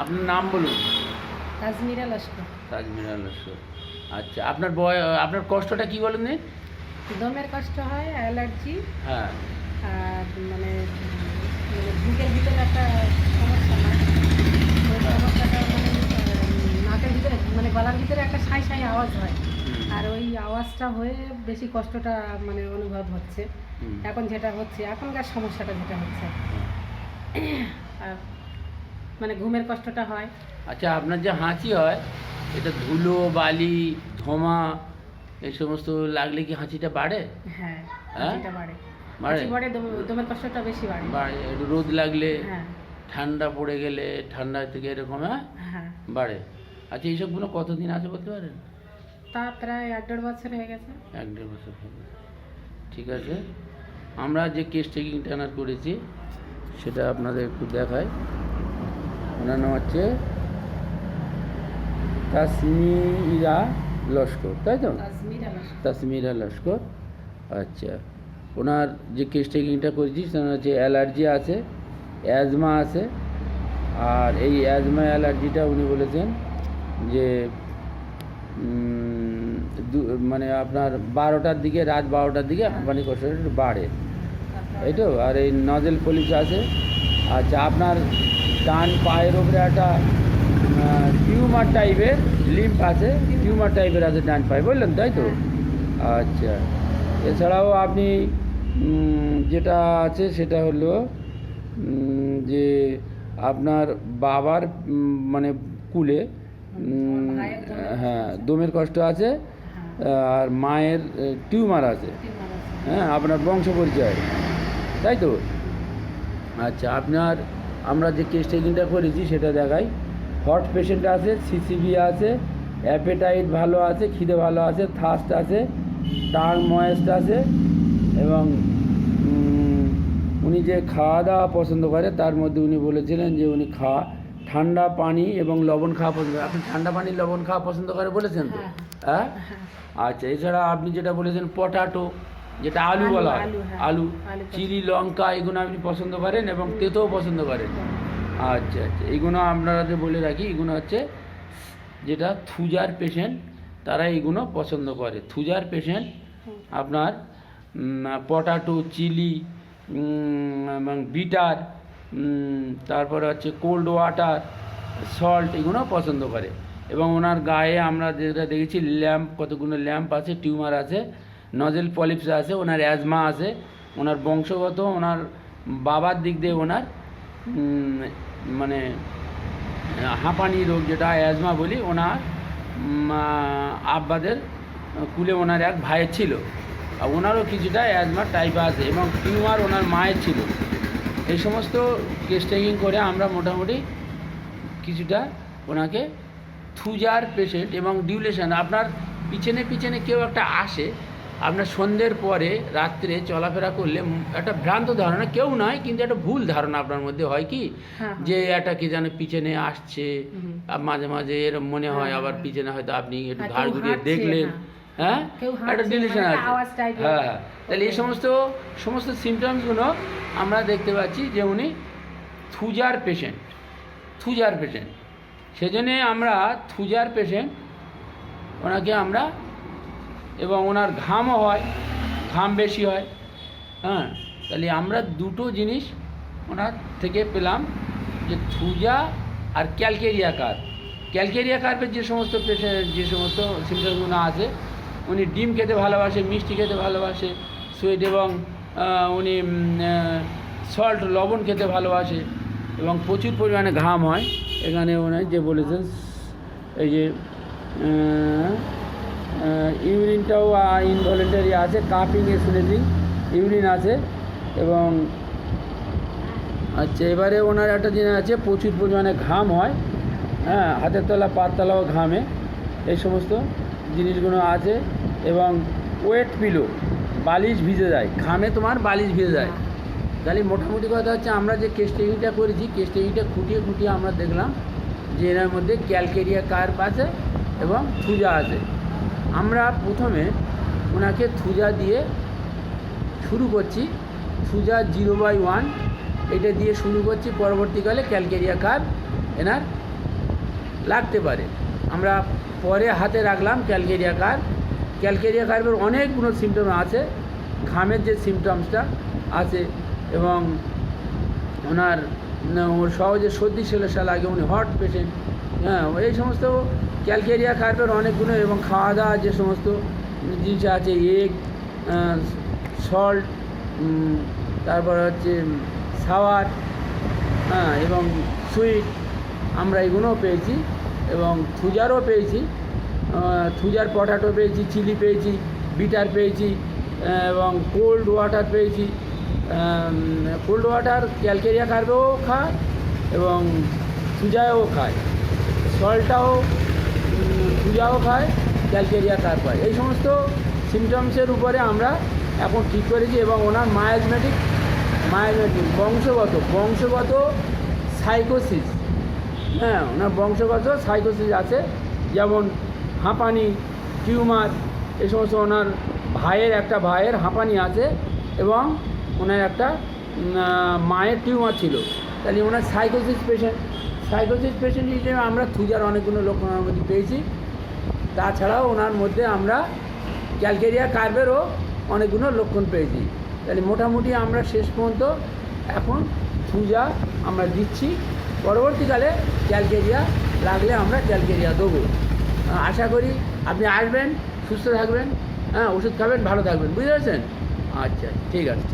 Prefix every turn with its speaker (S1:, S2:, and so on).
S1: আপনার নাম বলুন।
S2: তাজমিরা লস্কর।
S1: তাজমিরা লস্কর। আচ্ছা, আপনার কষ্টটা কি বলেন নি?
S2: দমের কষ্ট হয়, অ্যালার্জি,
S1: হ্যাঁ।
S2: আর মানে বুকের ভিতরে একটা সমস্যা হয়। ওই সমস্যাটা মানে নাকের ভিতরে মানে গলার ভিতরে একটা সাই সাই আওয়াজ হয়। আর ওই আওয়াজটা হয়ে বেশি কষ্টটা মানে অনুভব হচ্ছে। এখন যেটা হচ্ছে, এখনকার সমস্যাটা যেটা হচ্ছে, আর মানে ঘুমের কষ্টটা হয়।
S1: আচ্ছা, আপনার যে হাঁচি হয়, এটা ধুলো, বালি, ধোঁয়া এই সমস্ত লাগলে কি হাঁচিটা বাড়ে?
S2: হ্যাঁ,
S1: হ্যাঁ?
S2: হাঁচিটা বাড়ে।
S1: বাড়ে?
S2: হাঁচি বাড়ে, দমের কষ্টটা বেশি বাড়ে।
S1: বাড়ে। একটু রোদ লাগলে,
S2: হ্যাঁ,
S1: ঠান্ডা পড়ে গেলে, ঠান্ডা থেকে এরকম, হ্যাঁ,
S2: হ্যাঁ।
S1: বাড়ে। আচ্ছা, এইসবগুলো কতদিন আছে বলতে পারেন?
S2: তা প্রায় 1-1.5 বছর হয়ে গেছে।
S1: 1-1.5 বছর হবে। ঠিক আছে, আমরা যে কেস টেকিংটা আনার করেছি সেটা আপনাদের একটু দেখাই। ওনার নাম হচ্ছে তাসমিরা লস্কর, তাই তো? তাসমিরা লস্কর। আচ্ছা, ওনার যে কেস টেকিংটা করেছি সেটা হচ্ছে অ্যালার্জি আছে, অ্যাজমা আছে। আর এই অ্যাজমা অ্যালার্জিটা উনি বলেছেন যে মানে আপনার 12টার দিকে, রাত 12টার দিকে হাঁপানি কষ্টটা একটু বাড়ে, এই তো। আর এই নজেল পলিশ আছে। আচ্ছা, আপনার ডান পায়ের ওপরে একটা টিউমার টাইপের লিম্ফ আছে, টিউমার টাইপের আছে ডান পায়ে, বললেন তাই তো? আচ্ছা, এছাড়াও আপনি যেটা আছে সেটা হলো যে আপনার বাবার মানে কুলে হ্যাঁ দমের কষ্ট আছে, আর মায়ের টিউমার আছে, হ্যাঁ, আপনার বংশ পরিচয়, তাই তো? আচ্ছা, আমরা যে কেস টেকিংটা করেছি সেটা দেখাই। হট পেশেন্ট আছে, সিসিবি আছে, অ্যাপেটাইট ভালো আছে, খিদে ভালো আছে, থার্স্ট আছে, টাং ময়েস্ট আছে, এবং উনি যে খাওয়া দাওয়া পছন্দ করে তার মধ্যে উনি বলেছিলেন যে উনি ঠান্ডা পানি এবং লবণ খাওয়া পছন্দ করে। আপনি ঠান্ডা পানি লবণ খাওয়া পছন্দ করে বলেছেন তো? হ্যাঁ। আচ্ছা, এছাড়া আপনি যেটা বলেছেন পটাটো, যেটা আলু বলা হয়, আলু, চিলি, লঙ্কা, এগুলো আপনি পছন্দ করেন এবং তেঁতোও পছন্দ করেন। আচ্ছা আচ্ছা, এইগুলো আপনাদের বলে রাখি, এগুলো হচ্ছে যেটা থুজার পেশেন্ট তারা এইগুলো পছন্দ করে। থুজার পেশেন্ট আপনার পটাটো, চিলি এবং বিটার, তারপরে হচ্ছে কোল্ড ওয়াটার, সল্ট, এগুলো পছন্দ করে। এবং ওনার গায়ে আমরা যেটা দেখেছি কতগুলো ল্যাম্প আছে, টিউমার আছে, নজেল পলিপস আছে, ওনার অ্যাজমা আছে, ওনার বংশগত, ওনার বাবার দিক দিয়ে ওনার মানে হাঁপানি রোগ, যেটা অ্যাজমা বলি, ওনার আব্বাদের কুলে ওনার এক ভাইয়ের ছিল, আর ওনারও কিছুটা অ্যাজমা টাইপ আছে, এবং টিউমার ওনার মায়ের ছিল। এই সমস্ত কেস টেকিং করে আমরা মোটামুটি কিছুটা ওনাকে থুজার পেশেন্ট এবং ডিউরেশন, আপনার পিছনে পিছনে কেউ একটা আসে, আপনার সন্ধ্যের পরে রাত্রে চলাফেরা করলে একটা ভ্রান্ত ধারণা, কেউ নয় কিন্তু একটা ভুল ধারণা আপনার মধ্যে হয় কি, যে একটা কি যেন পিছনে আসছে, মাঝে মাঝে এরকম মনে হয়, আবার পিছনে হয়তো আপনি একটু ঘাড় ঘুরিয়ে দেখলেন, হ্যাঁ, একটা ডিলেশন আছে, হ্যাঁ। তাহলে এই সমস্ত সিমটমসগুলো আমরা দেখতে পাচ্ছি যে উনি থুজার পেশেন্ট। সেজন্যে আমরা থুজার পেশেন্ট ওনাকে আমরা, এবং ওনার ঘামও হয়, ঘাম বেশি হয়, হ্যাঁ। তাহলে আমরা দুটো জিনিস ওনার থেকে পেলাম, যে থুজা আর ক্যালকেরিয়া কার্পের যে সমস্ত সিমটমসগুলো আছে, উনি ডিম খেতে ভালোবাসে, মিষ্টি খেতে ভালোবাসে, সুইট, এবং উনি সল্ট, লবণ খেতে ভালোবাসে, এবং প্রচুর পরিমাণে ঘাম হয়। এখানে উনি যে বলেছেন এই যে ইউরিনটাও ইনভলেন্টারি আছে, কাপিং স্নেজিং ইউরিন আছে, এবং আচ্ছা, এবারে ওনার একটা জিনিস আছে, প্রচুর পরিমাণে ঘাম হয়, হ্যাঁ, হাতের তলা পার তলাও ঘামে, এই সমস্ত জিনিসগুলো আছে। এবং ওয়েট পিলো, বালিশ ভিজে যায়, ঘামে তোমার বালিশ ভিজে যায়। তাহলে মোটামুটি কথা হচ্ছে, আমরা যে কেস টেকিংটা করেছি, কেস টেকিংটা খুঁটিয়ে আমরা দেখলাম যে এর মধ্যে ক্যালকেরিয়া কার্প আছে এবং থুজা আছে। আমরা প্রথমে ওনাকে থুজা দিয়ে শুরু করছি, থুজা 0/1 এটা দিয়ে শুরু করছি, পরবর্তীকালে ক্যালকেরিয়া কার্প এনার লাগতে পারে। আমরা পরে হাতে রাখলাম ক্যালকেরিয়া কার্ভ। ক্যালকেরিয়া কার্ভের অনেকগুলো সিমটম আছে, ঘামের যে সিমটমসটা আছে এবং ওনার ওর সহজে সর্দি সেলেসা লাগে, উনি হট পেশেন্ট, হ্যাঁ, এই সমস্ত ক্যালকেরিয়া কার্ভের অনেকগুলো। এবং খাওয়া দাওয়া যে সমস্ত জিনিস আছে, এগ, সল্ট, তারপর হচ্ছে সাওয়ার, হ্যাঁ, এবং সুইট, আমরা এগুলোও পেয়েছি। এবং থুজারও পেয়েছি, থুজার পটাটো পেয়েছি, চিলি পেয়েছি, বিটার পেয়েছি, এবং কোল্ড ওয়াটার পেয়েছি। কোল্ড ওয়াটার ক্যালকেরিয়া কার্ভেও খায় এবং থুজায়ও খায়, সল্টটাও থুজাও খায়, ক্যালকেরিয়া কার্ভ খায়। এই সমস্ত সিমটমসের উপরে আমরা এখন ঠিক করেছি। এবং ওনার মায়াজমেটিক বংশগত সাইকোসিস, হ্যাঁ, ওনার বংশগত সাইকোসিস আছে, যেমন হাঁপানি, টিউমার, এই সমস্ত। ওনার ভাইয়ের হাঁপানি আছে এবং ওনার একটা মায়ের টিউমার ছিল, তাহলে ওনার সাইকোসিস পেশেন্ট হিসেবে আমরা থুজার অনেকগুলো লক্ষণ ওনার মধ্যে পেয়েছি। তাছাড়াও ওনার মধ্যে আমরা ক্যালকেরিয়া কার্ভেরও অনেকগুলো লক্ষণ পেয়েছি। তাহলে মোটামুটি আমরা শেষ পর্যন্ত এখন থুজা আমরা দিচ্ছি, পরবর্তীকালে ক্যালকেরিয়া লাগলে আমরা ক্যালকেরিয়া দেবো। আশা করি আপনি আসবেন, সুস্থ থাকবেন, হ্যাঁ, ওষুধ খাবেন, ভালো থাকবেন, বুঝতে পারছেন? আচ্ছা, ঠিক আছে।